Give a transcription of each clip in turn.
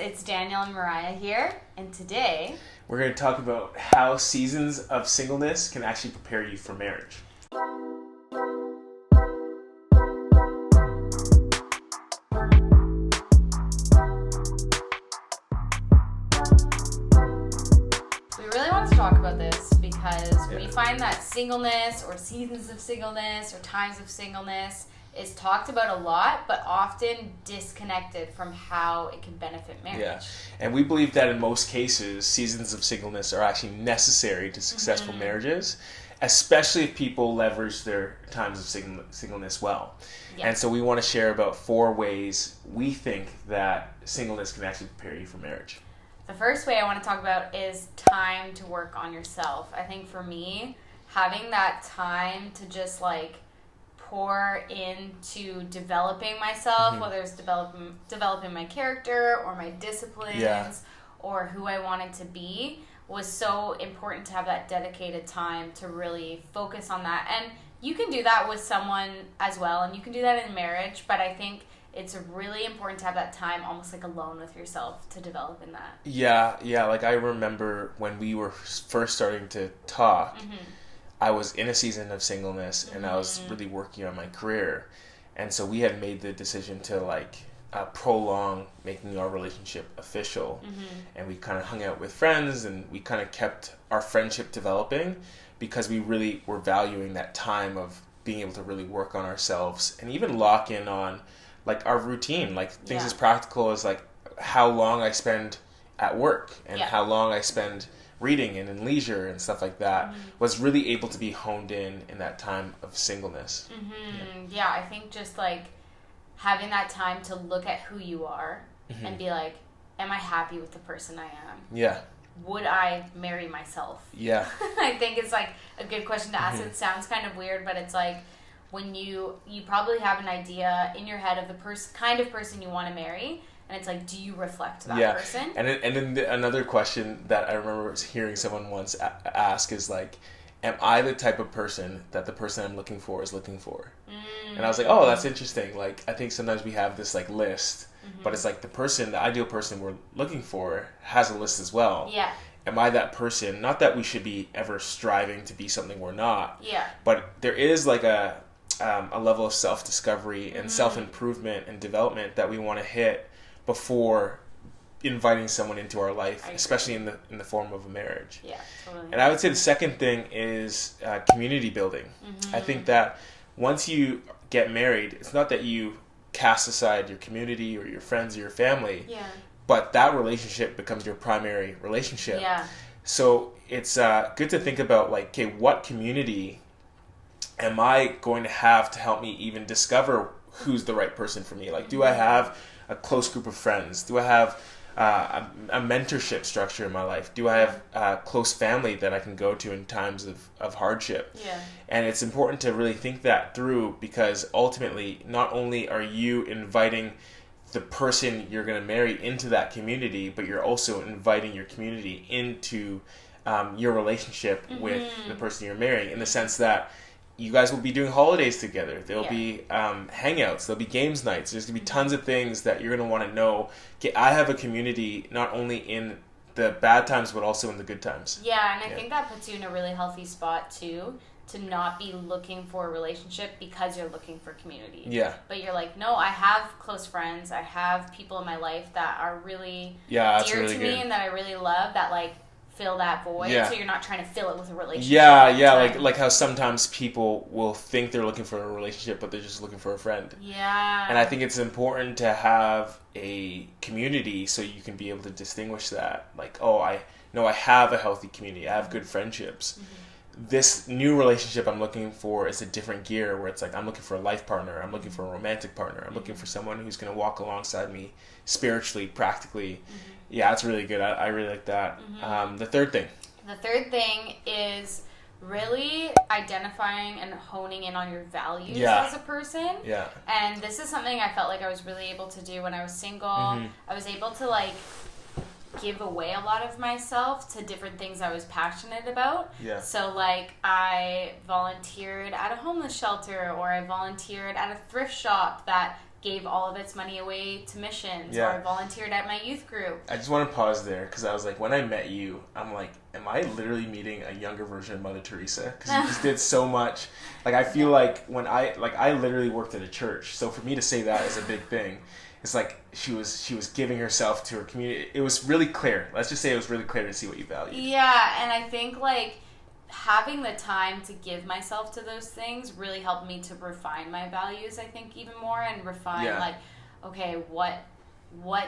it's Daniel and Mariah here, and today we're going to talk about how seasons of singleness can actually prepare you for marriage. we really want to talk about this because we find that singleness or seasons of singleness or times of singleness is talked about a lot, but often disconnected from how it can benefit marriage. Yeah, and we believe that in most cases, seasons of singleness are actually necessary to successful marriages, especially if people leverage their times of singleness well. Yeah. And so we want to share about 4 ways we think that singleness can actually prepare you for marriage. The first way I want to talk about is time to work on yourself. I think for me, having that time to just pour into developing myself, whether it's developing my character or my disciplines or who I wanted to be, was so important to have that dedicated time to really focus on that. And you can do that with someone as well, and you can do that in marriage, but I think it's really important to have that time almost alone with yourself to develop in that. Yeah, I remember when we were first starting to talk, I was in a season of singleness and I was really working on my career. And so we had made the decision to prolong making our relationship official. And we kind of hung out with friends and we kind of kept our friendship developing because we really were valuing that time of being able to really work on ourselves and even lock in on our routine, things as practical as how long I spend at work and how long I spend reading and in leisure and stuff like that was really able to be honed in that time of singleness. Yeah, I think just having that time to look at who you are and be am I happy with the person I am? Yeah. Would I marry myself? Yeah. I think it's a good question to ask. It sounds kind of weird, but it's when you probably have an idea in your head of the kind of person you want to marry. And it's do you reflect that person? And then another question that I remember hearing someone once ask is am I the type of person that the person I'm looking for is looking for? And I was oh, that's interesting. I think sometimes we have this list, but it's the ideal person we're looking for has a list as well. Yeah. Am I that person? Not that we should be ever striving to be something we're not. Yeah. But there is a level of self-discovery and self-improvement and development that we want to hit before inviting someone into our life, especially in the form of a marriage. Yeah, totally. And I would say the second thing is community building. I think that once you get married, it's not that you cast aside your community or your friends or your family, but that relationship becomes your primary relationship. Yeah. So it's good to think about what community am I going to have to help me even discover who's the right person for me? Do I have a close group of friends? Do I have a mentorship structure in my life? Do I have a close family that I can go to in times of hardship? Yeah. And it's important to really think that through because ultimately, not only are you inviting the person you're going to marry into that community, but you're also inviting your community into your relationship with the person you're marrying in the sense that you guys will be doing holidays together. There'll be hangouts. There'll be games nights. There's going to be tons of things that you're going to want to know. Okay, I have a community not only in the bad times, but also in the good times. Yeah, and I think that puts you in a really healthy spot, too, to not be looking for a relationship because you're looking for community. Yeah. But you're no, I have close friends. I have people in my life that are really dear really to me and that I really love that, fill that void, so you're not trying to fill it with a relationship. Like how sometimes people will think they're looking for a relationship, but they're just looking for a friend. Yeah. And I think it's important to have a community so you can be able to distinguish that. I know I have a healthy community. I have good friendships. This new relationship I'm looking for is a different gear where it's I'm looking for a life partner. I'm looking for a romantic partner. I'm looking for someone who's going to walk alongside me spiritually, practically. Yeah, that's really good. I really like that. The third thing. The third thing is really identifying and honing in on your values as a person. Yeah. And this is something I felt I was really able to do when I was single. I was able to give away a lot of myself to different things I was passionate about. Yeah. So I volunteered at a homeless shelter, or I volunteered at a thrift shop that gave all of its money away to missions, Yeah. or I volunteered at my youth group. I just want to pause there because I was like, when I met you, I'm like, am I literally meeting a younger version of Mother Teresa? Because you just did so much. Like, I feel like I literally worked at a church, so for me to say that is a big thing. It's like she was giving herself to her community. It was really clear. Let's just say it was really clear to see what you value. Yeah, and I think like having the time to give myself to those things really helped me to refine my values, I think, even more, and refine like, okay, what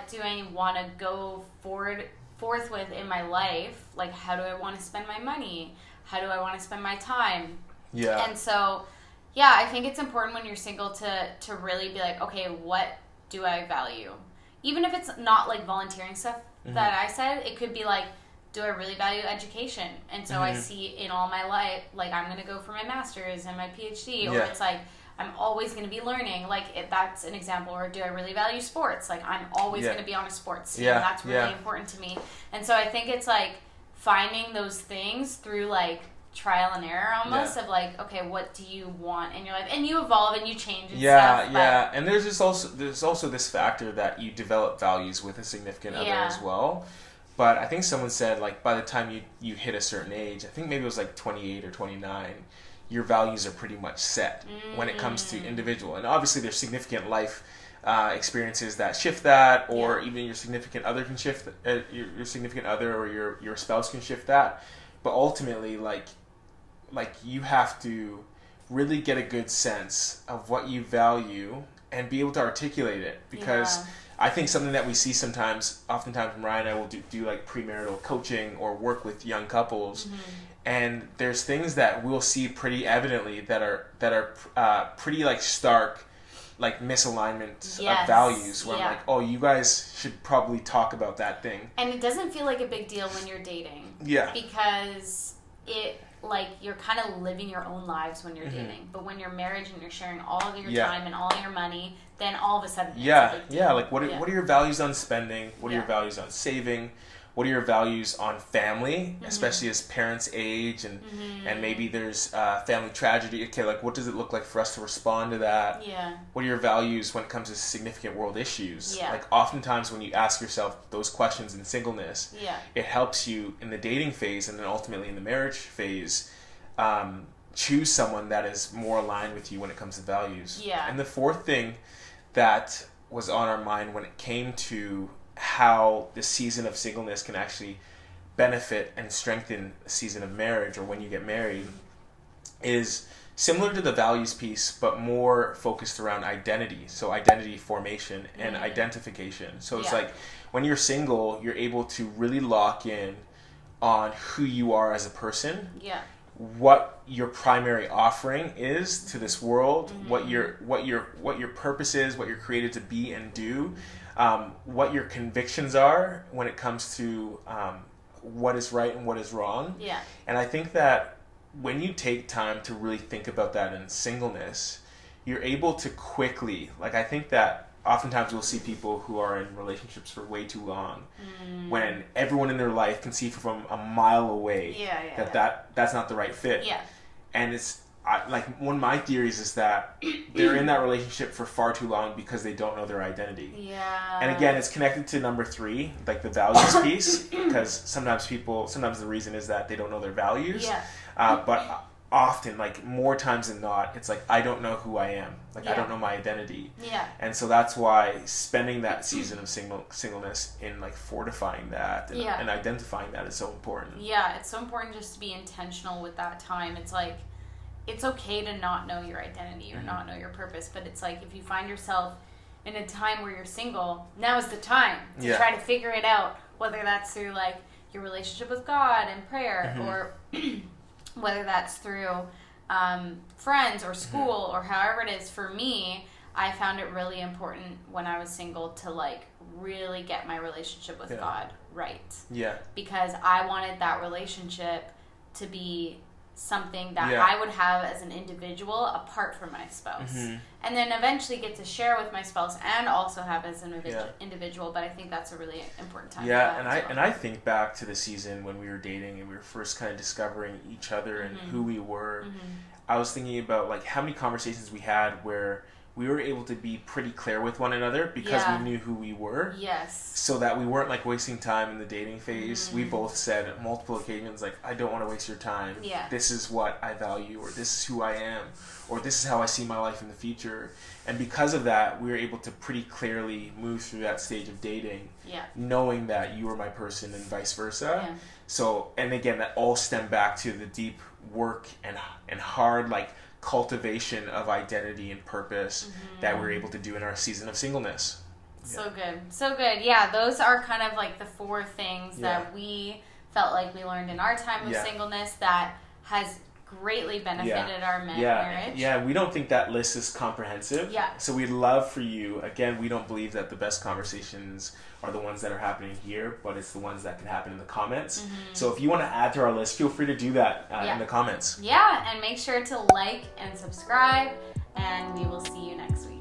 do I want to go forth with in my life? Like, how do I want to spend my money? How do I want to spend my time? Yeah. And so, yeah, I think it's important when you're single to really be like, okay, what do I value? Even if it's not like volunteering stuff that I said, it could be like, do I really value education? And so I see in all my life, like, I'm going to go for my master's and my PhD, or it's like, I'm always going to be learning. Like, that's an example. Or do I really value sports? Like, I'm always going to be on a sports team. That's really important to me. And so I think it's like finding those things through like trial and error almost of like, okay, what do you want in your life? And you evolve and you change and stuff. Yeah. And there's also this factor that you develop values with a significant other as well. But I think someone said, like, by the time you hit a certain age, I think maybe it was like 28 or 29, your values are pretty much set when it comes to individual. And obviously there's significant life experiences that shift that, or even your significant other can shift, your significant other or your spouse can shift that. But ultimately, like you have to really get a good sense of what you value and be able to articulate it, because I think something that we see oftentimes Mariah and I will do like premarital coaching or work with young couples, and there's things that we'll see pretty evidently that are pretty like stark, like misalignment of values, where I'm like, oh, you guys should probably talk about that thing. And it doesn't feel like a big deal when you're dating. Yeah. Because it, like, you're kind of living your own lives when you're dating. But when you're married and you're sharing all of your time and all your money, then all of a sudden it's a big deal. Like, what are your values on spending? What are your values on saving? What are your values on family, especially as parents age and maybe there's family tragedy? Okay, like, what does it look like for us to respond to that? Yeah. What are your values when it comes to significant world issues? Yeah. Like, oftentimes when you ask yourself those questions in singleness, it helps you in the dating phase and then ultimately in the marriage phase choose someone that is more aligned with you when it comes to values. Yeah. And the fourth thing that was on our mind when it came to how the season of singleness can actually benefit and strengthen a season of marriage or when you get married is similar to the values piece, but more focused around identity. So identity formation and identification. So it's like when you're single, you're able to really lock in on who you are as a person. Yeah. What your primary offering is to this world, what your purpose is, what you're created to be and do. What your convictions are when it comes to what is right and what is wrong. Yeah. And I think that when you take time to really think about that in singleness, you're able to quickly, like, I think that oftentimes we'll see people who are in relationships for way too long when everyone in their life can see from a mile away that's not the right fit. Yeah. And it's like one of my theories is that they're in that relationship for far too long because they don't know their identity. Yeah. And again, it's connected to number 3, like the values piece, because sometimes the reason is that they don't know their values. Yeah. But often, like more times than not, it's like, I don't know who I am. Like, I don't know my identity. Yeah. And so that's why spending that season of singleness in like fortifying that and identifying that is so important. Yeah, it's so important just to be intentional with that time. It's like, it's okay to not know your identity or not know your purpose, but it's like if you find yourself in a time where you're single, now is the time to try to figure it out, whether that's through like your relationship with God and prayer, or whether that's through friends or school or however it is. For me, I found it really important when I was single to like really get my relationship with God right. Yeah. Because I wanted that relationship to be something that I would have as an individual apart from my spouse, and then eventually get to share with my spouse and also have as an individual. But I think that's a really important time. Yeah, and I think back to the season when we were dating and we were first kind of discovering each other and who we were. I was thinking about like how many conversations we had where we were able to be pretty clear with one another because we knew who we were. Yes. So that we weren't like wasting time in the dating phase. We both said on multiple occasions, like, I don't want to waste your time. Yeah. This is what I value, or this is who I am, or this is how I see my life in the future. And because of that, we were able to pretty clearly move through that stage of dating, knowing that you were my person and vice versa. Yeah. So, and again, that all stemmed back to the deep work and hard, like, cultivation of identity and purpose that we were able to do in our season of singleness. So good. Yeah, those are kind of like the 4 things that we felt like we learned in our time of singleness that has greatly benefited our marriage. Yeah, we don't think that list is comprehensive. Yeah. So we'd love for you, again, we don't believe that the best conversations are the ones that are happening here, but it's the ones that can happen in the comments. So if you want to add to our list, feel free to do that in the comments. Yeah, and make sure to like and subscribe, and we will see you next week.